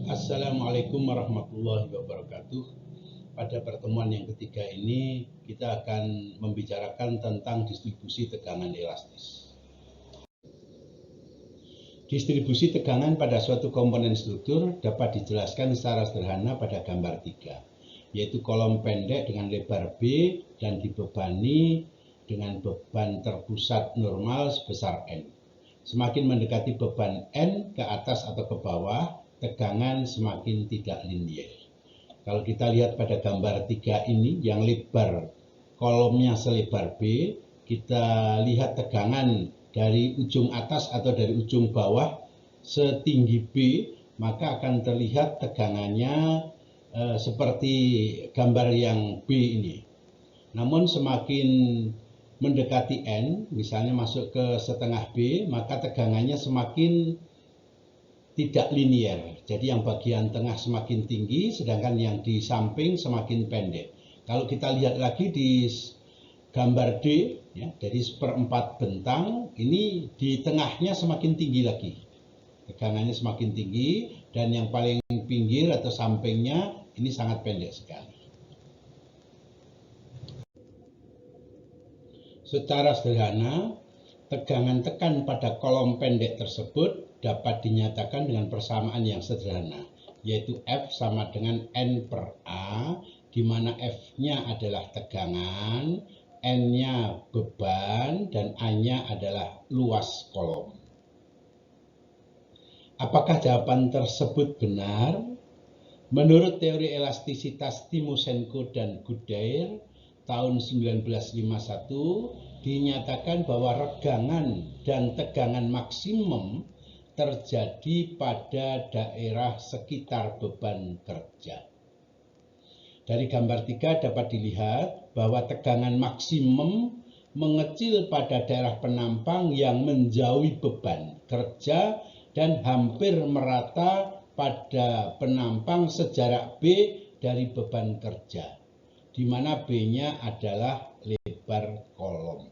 Assalamualaikum warahmatullahi wabarakatuh. Pada pertemuan yang ketiga ini kita akan membicarakan tentang distribusi tegangan elastis. Distribusi tegangan pada suatu komponen struktur dapat dijelaskan secara sederhana pada gambar 3, yaitu kolom pendek dengan lebar B dan dibebani dengan beban terpusat normal sebesar N. Semakin mendekati beban N ke atas atau ke bawah, tegangan semakin tidak linier. Kalau kita lihat pada gambar 3 ini, yang lebar kolomnya selebar B, kita lihat tegangan dari ujung atas atau dari ujung bawah setinggi B, maka akan terlihat tegangannya seperti gambar yang B ini. Namun semakin mendekati N, misalnya masuk ke setengah B, maka tegangannya semakin tidak linier. Jadi yang bagian tengah semakin tinggi, sedangkan yang di samping semakin pendek. Kalau kita lihat lagi di gambar D, ya, dari seperempat bentang, ini di tengahnya semakin tinggi lagi. Tegangannya semakin tinggi, dan yang paling pinggir atau sampingnya ini sangat pendek sekali. Secara sederhana, tegangan tekan pada kolom pendek tersebut dapat dinyatakan dengan persamaan yang sederhana, yaitu F sama dengan N per A, di mana F-nya adalah tegangan, N-nya beban, dan A-nya adalah luas kolom. Apakah jawaban tersebut benar? Menurut teori elastisitas Timoshenko dan Goodyear tahun 1951, dinyatakan bahwa regangan dan tegangan maksimum terjadi pada daerah sekitar beban kerja. Dari gambar 3 dapat dilihat bahwa tegangan maksimum mengecil pada daerah penampang yang menjauhi beban kerja dan hampir merata pada penampang sejarak B dari beban kerja, di mana B-nya adalah lebar kolom.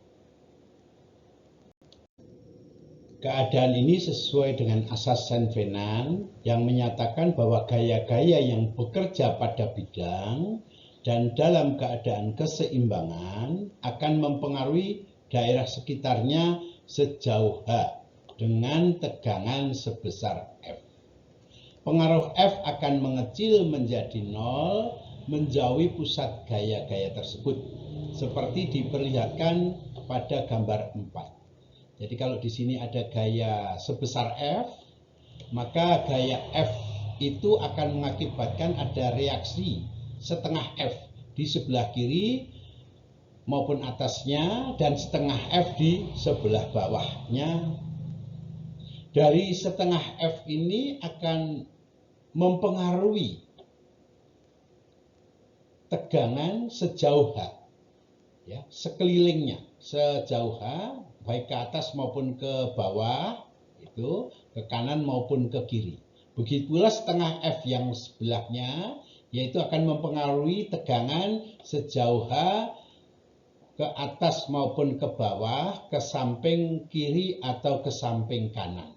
Keadaan ini sesuai dengan asas Saint-Venant yang menyatakan bahwa gaya-gaya yang bekerja pada bidang dan dalam keadaan keseimbangan akan mempengaruhi daerah sekitarnya sejauh H dengan tegangan sebesar F. Pengaruh F akan mengecil menjadi 0 menjauhi pusat gaya-gaya tersebut, seperti diperlihatkan pada gambar 4. Jadi kalau di sini ada gaya sebesar F, maka gaya F itu akan mengakibatkan ada reaksi setengah F di sebelah kiri maupun atasnya dan setengah F di sebelah bawahnya. Dari setengah F ini akan mempengaruhi tegangan sejauh H, ya, sekelilingnya sejauh H, baik ke atas maupun ke bawah, itu ke kanan maupun ke kiri. Begitu pula setengah F yang sebelahnya, yaitu akan mempengaruhi tegangan sejauh H ke atas maupun ke bawah, ke samping kiri atau ke samping kanan.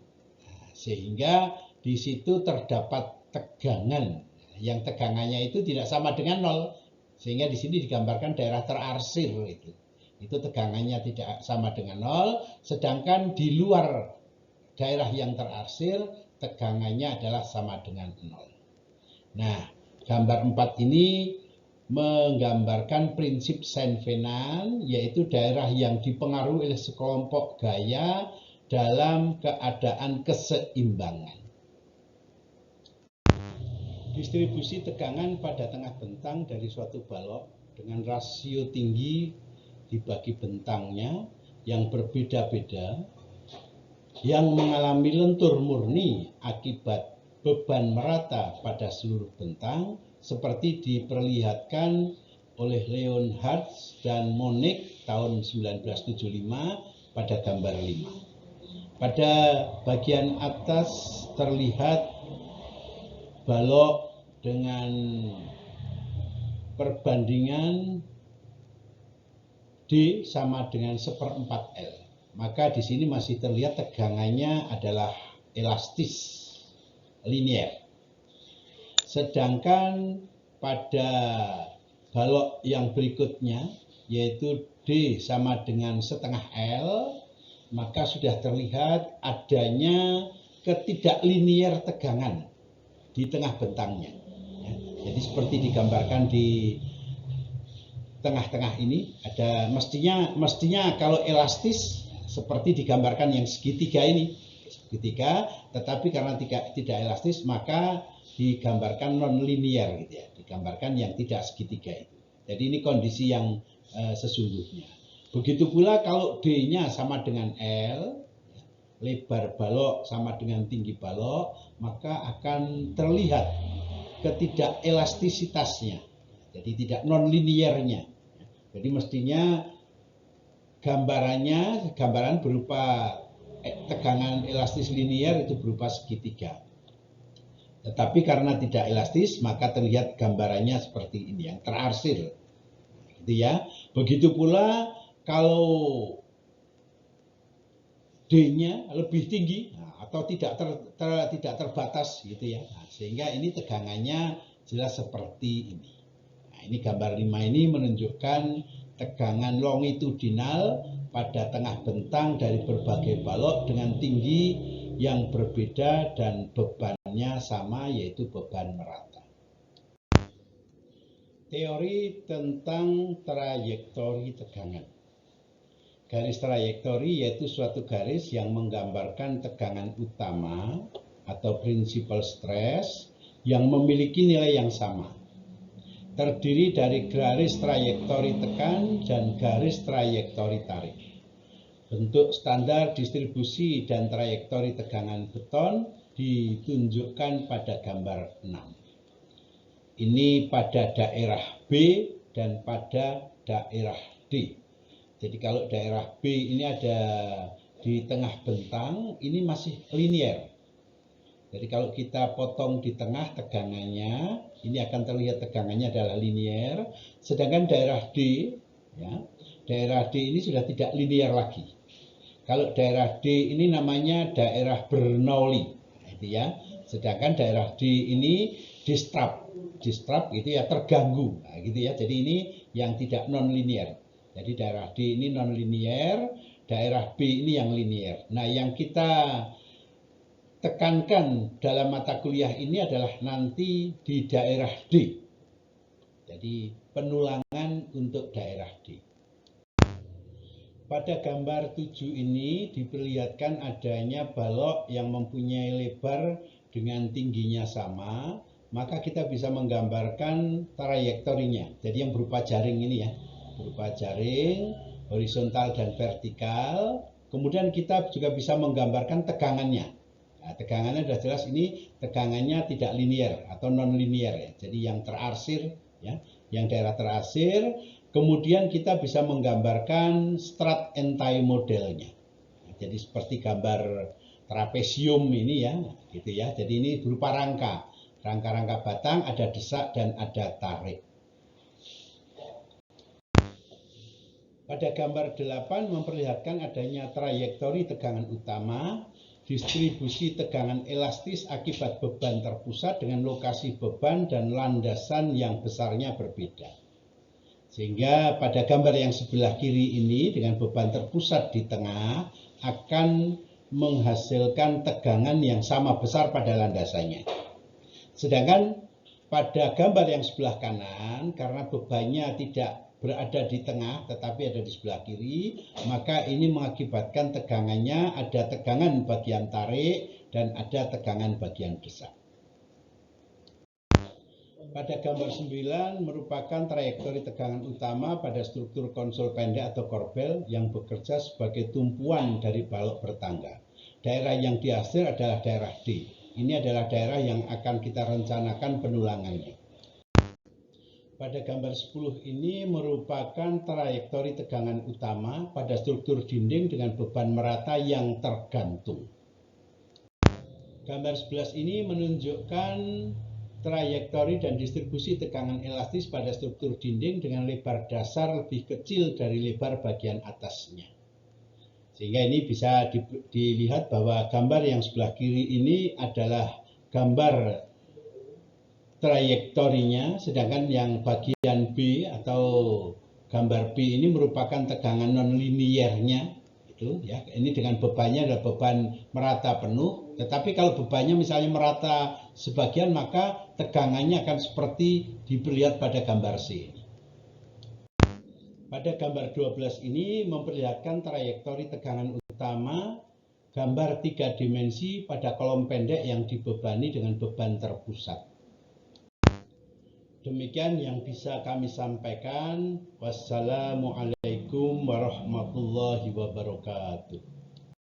Sehingga di situ terdapat tegangan yang tegangannya itu tidak sama dengan 0, sehingga di sini digambarkan daerah terarsir itu tegangannya tidak sama dengan 0, sedangkan di luar daerah yang terarsir tegangannya adalah sama dengan 0. Nah, gambar 4 ini menggambarkan prinsip Saint-Venant, yaitu daerah yang dipengaruhi oleh sekelompok gaya dalam keadaan keseimbangan. Distribusi tegangan pada tengah bentang dari suatu balok dengan rasio tinggi dibagi bentangnya yang berbeda-beda, yang mengalami lentur murni akibat beban merata pada seluruh bentang, seperti diperlihatkan oleh Leonhard dan Monique tahun 1975 pada gambar 5. Pada bagian atas terlihat balok dengan perbandingan D sama dengan 1/4 L. Maka di sini masih terlihat tegangannya adalah elastis, linier. Sedangkan pada balok yang berikutnya, yaitu D sama dengan setengah L, maka sudah terlihat adanya ketidaklinier tegangan di tengah bentangnya. Jadi seperti digambarkan di tengah-tengah ini, ada mestinya kalau elastis seperti digambarkan yang segitiga ini, segitiga, tetapi karena tidak elastis maka digambarkan non linear gitu ya, digambarkan yang tidak segitiga itu. Jadi ini kondisi yang sesungguhnya. Begitu pula kalau D-nya sama dengan L, lebar balok sama dengan tinggi balok, maka akan terlihat ketidakelastisitasnya. Jadi tidak non linearnya. Jadi mestinya gambaran berupa tegangan elastis linear itu berupa segitiga. Tetapi karena tidak elastis maka terlihat gambarannya seperti ini, yang terarsir. Gitu ya. Begitu pula kalau D-nya lebih tinggi atau tidak terbatas gitu ya. Nah, sehingga ini tegangannya jelas seperti ini. Nah, ini gambar 5 ini menunjukkan tegangan longitudinal pada tengah bentang dari berbagai balok dengan tinggi yang berbeda dan bebannya sama, yaitu beban merata. Teori tentang trayektori tegangan. Garis trayektori yaitu suatu garis yang menggambarkan tegangan utama atau principal stress yang memiliki nilai yang sama. Terdiri dari garis trayektori tekan dan garis trayektori tarik. Bentuk standar distribusi dan trayektori tegangan beton ditunjukkan pada gambar 6. Ini pada daerah B dan pada daerah D. Jadi kalau daerah B ini ada di tengah bentang, ini masih linear. Jadi kalau kita potong di tengah tegangannya, ini akan terlihat tegangannya adalah linear. Sedangkan daerah D, ya, daerah D ini sudah tidak linear lagi. Kalau daerah D ini namanya daerah Bernoulli, gitu ya. Sedangkan daerah D ini disrupt gitu ya, terganggu, nah, gitu ya. Jadi ini yang tidak non linear. Jadi daerah D ini non linear, daerah B ini yang linear. Nah, yang kita tekankan dalam mata kuliah ini adalah nanti di daerah D. Jadi penulangan untuk daerah D. Pada gambar 7 ini diperlihatkan adanya balok yang mempunyai lebar dengan tingginya sama, maka kita bisa menggambarkan trayektorinya. Jadi yang berupa jaring ini ya, berupa jaring horizontal dan vertikal. Kemudian kita juga bisa menggambarkan tegangannya. Nah, tegangannya sudah jelas, ini tegangannya tidak linear atau non linear ya. Jadi yang terarsir ya, yang daerah terarsir. Kemudian kita bisa menggambarkan strut and tie modelnya. Nah, jadi seperti gambar trapesium ini ya, gitu ya. Jadi ini berupa rangka batang, ada desak dan ada tarik. Pada gambar 8 memperlihatkan adanya trayektori tegangan utama, distribusi tegangan elastis akibat beban terpusat dengan lokasi beban dan landasan yang besarnya berbeda. Sehingga pada gambar yang sebelah kiri ini dengan beban terpusat di tengah akan menghasilkan tegangan yang sama besar pada landasannya. Sedangkan pada gambar yang sebelah kanan, karena bebannya tidak berada di tengah tetapi ada di sebelah kiri, maka ini mengakibatkan tegangannya ada tegangan bagian tarik dan ada tegangan bagian desak. Pada gambar 9 merupakan trayektori tegangan utama pada struktur konsol pendek atau korbel yang bekerja sebagai tumpuan dari balok bertangga. Daerah yang dihasil adalah daerah D. Ini adalah daerah yang akan kita rencanakan penulangannya. Pada gambar 10 ini merupakan trayektori tegangan utama pada struktur dinding dengan beban merata yang tergantung. Gambar 11 ini menunjukkan trayektori dan distribusi tegangan elastis pada struktur dinding dengan lebar dasar lebih kecil dari lebar bagian atasnya. Sehingga ini bisa dilihat bahwa gambar yang sebelah kiri ini adalah gambar trayektorinya, sedangkan yang bagian B atau gambar B ini merupakan tegangan non-liniernya. Itu ya, ini dengan bebannya adalah beban merata penuh, tetapi kalau bebannya misalnya merata sebagian, maka tegangannya akan seperti diperlihat pada gambar C. Pada gambar 12 ini memperlihatkan trayektori tegangan utama gambar 3 dimensi pada kolom pendek yang dibebani dengan beban terpusat. Demikian yang bisa kami sampaikan. Wassalamualaikum warahmatullahi wabarakatuh.